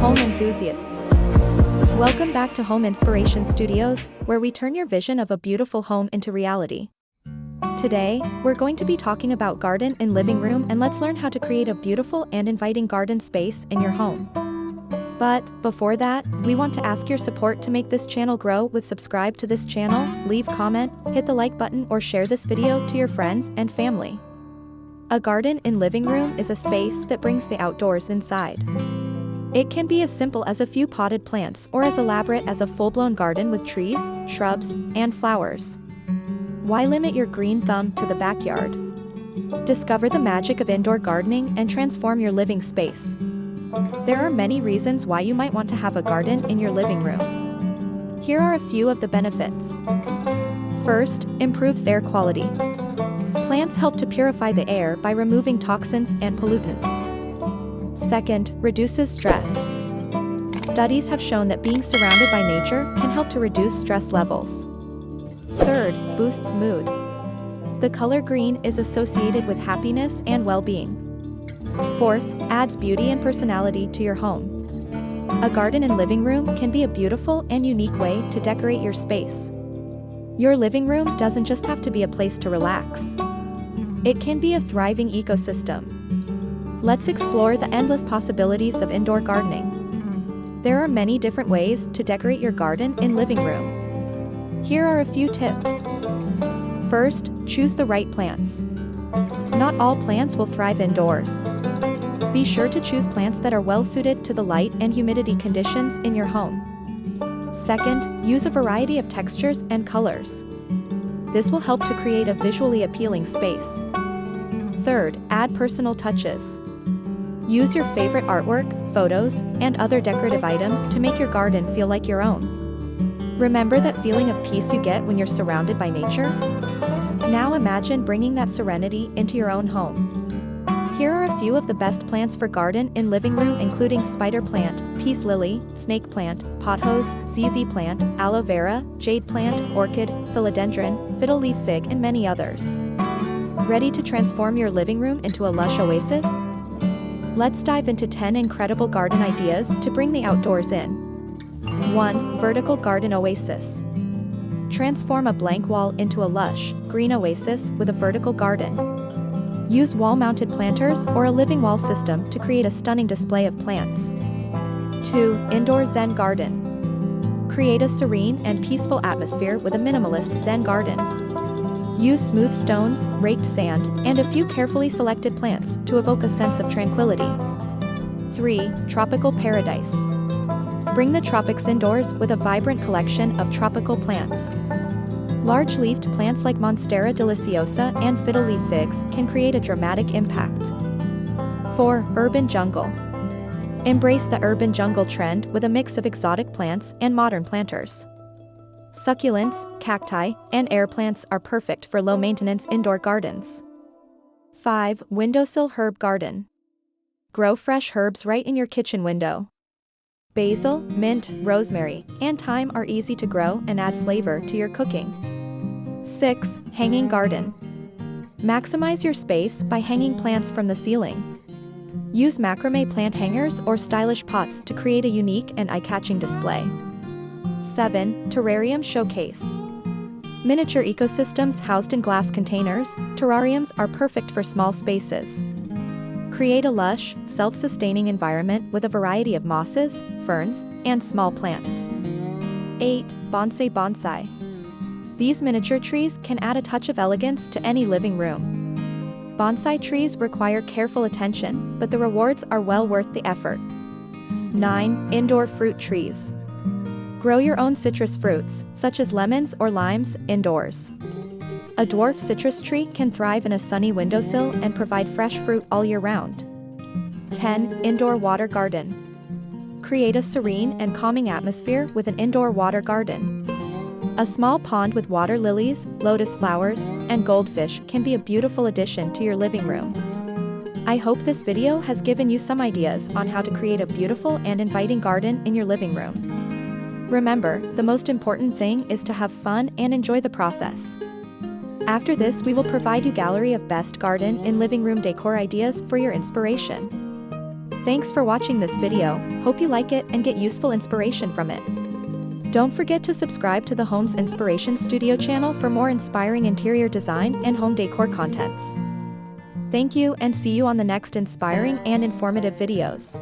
home enthusiasts. Welcome back to Home Inspiration Studios, where we turn your vision of a beautiful home into reality. Today, we're going to be talking about garden and living room, and let's learn how to create a beautiful and inviting garden space in your home. But before that, we want to ask your support to make this channel grow with subscribe to this channel, leave comment, hit the like button, or share this video to your friends and family. A garden in living room is a space that brings the outdoors inside. It can be as simple as a few potted plants or as elaborate as a full-blown garden with trees, shrubs, and flowers. Why limit your green thumb to the backyard? Discover the magic of indoor gardening and transform your living space. There are many reasons why you might want to have a garden in your living room. Here are a few of the benefits. First, improves air quality. Plants help to purify the air by removing toxins and pollutants. Second, reduces stress. Studies have shown that being surrounded by nature can help to reduce stress levels. Third, boosts mood. The color green is associated with happiness and well-being. Fourth, adds beauty and personality to your home. A garden in living room can be a beautiful and unique way to decorate your space. Your living room doesn't just have to be a place to relax. It can be a thriving ecosystem. Let's explore the endless possibilities of indoor gardening. There are many different ways to decorate your garden in living room. Here are a few tips. First, choose the right plants. Not all plants will thrive indoors. Be sure to choose plants that are well suited to the light and humidity conditions in your home. Second, use a variety of textures and colors. This will help to create a visually appealing space. Third, add personal touches. Use your favorite artwork, photos, and other decorative items to make your garden feel like your own. Remember that feeling of peace you get when you're surrounded by nature? Now imagine bringing that serenity into your own home. Here are a few of the best plants for garden in living room, including spider plant, peace lily, snake plant, pothos, ZZ plant, aloe vera, jade plant, orchid, philodendron, fiddle leaf fig, and many others. Ready to transform your living room into a lush oasis? Let's dive into 10 incredible garden ideas to bring the outdoors in. 1. Vertical garden oasis. Transform a blank wall into a lush, green oasis with a vertical garden. Use wall-mounted planters or a living wall system to create a stunning display of plants. 2. Indoor Zen garden. Create a serene and peaceful atmosphere with a minimalist Zen garden. Use smooth stones, raked sand, and a few carefully selected plants to evoke a sense of tranquility. 3. Tropical paradise. Bring the tropics indoors with a vibrant collection of tropical plants. Large-leafed plants like Monstera deliciosa and fiddle leaf figs can create a dramatic impact. 4. Urban jungle. Embrace the urban jungle trend with a mix of exotic plants and modern planters. Succulents, cacti, and air plants are perfect for low-maintenance indoor gardens. 5. Windowsill herb garden. Grow fresh herbs right in your kitchen window. Basil, mint, rosemary, and thyme are easy to grow and add flavor to your cooking. 6. Hanging garden. Maximize your space by hanging plants from the ceiling. Use macrame plant hangers or stylish pots to create a unique and eye-catching display. 7. Terrarium showcase. Miniature ecosystems housed in glass containers, terrariums are perfect for small spaces. Create a lush, self-sustaining environment with a variety of mosses, ferns, and small plants. 8. Bonsai. These miniature trees can add a touch of elegance to any living room. Bonsai trees require careful attention, but the rewards are well worth the effort. 9. Indoor fruit trees. Grow your own citrus fruits, such as lemons or limes, indoors. A dwarf citrus tree can thrive in a sunny windowsill and provide fresh fruit all year round. 10. Indoor water garden. Create a serene and calming atmosphere with an indoor water garden. A small pond with water lilies, lotus flowers, and goldfish can be a beautiful addition to your living room. I hope this video has given you some ideas on how to create a beautiful and inviting garden in your living room. Remember, the most important thing is to have fun and enjoy the process. After this, we will provide you a gallery of best garden and living room decor ideas for your inspiration. Thanks for watching this video, hope you like it and get useful inspiration from it. Don't forget to subscribe to the Homes Inspiration Studio channel for more inspiring interior design and home decor contents. Thank you and see you on the next inspiring and informative videos.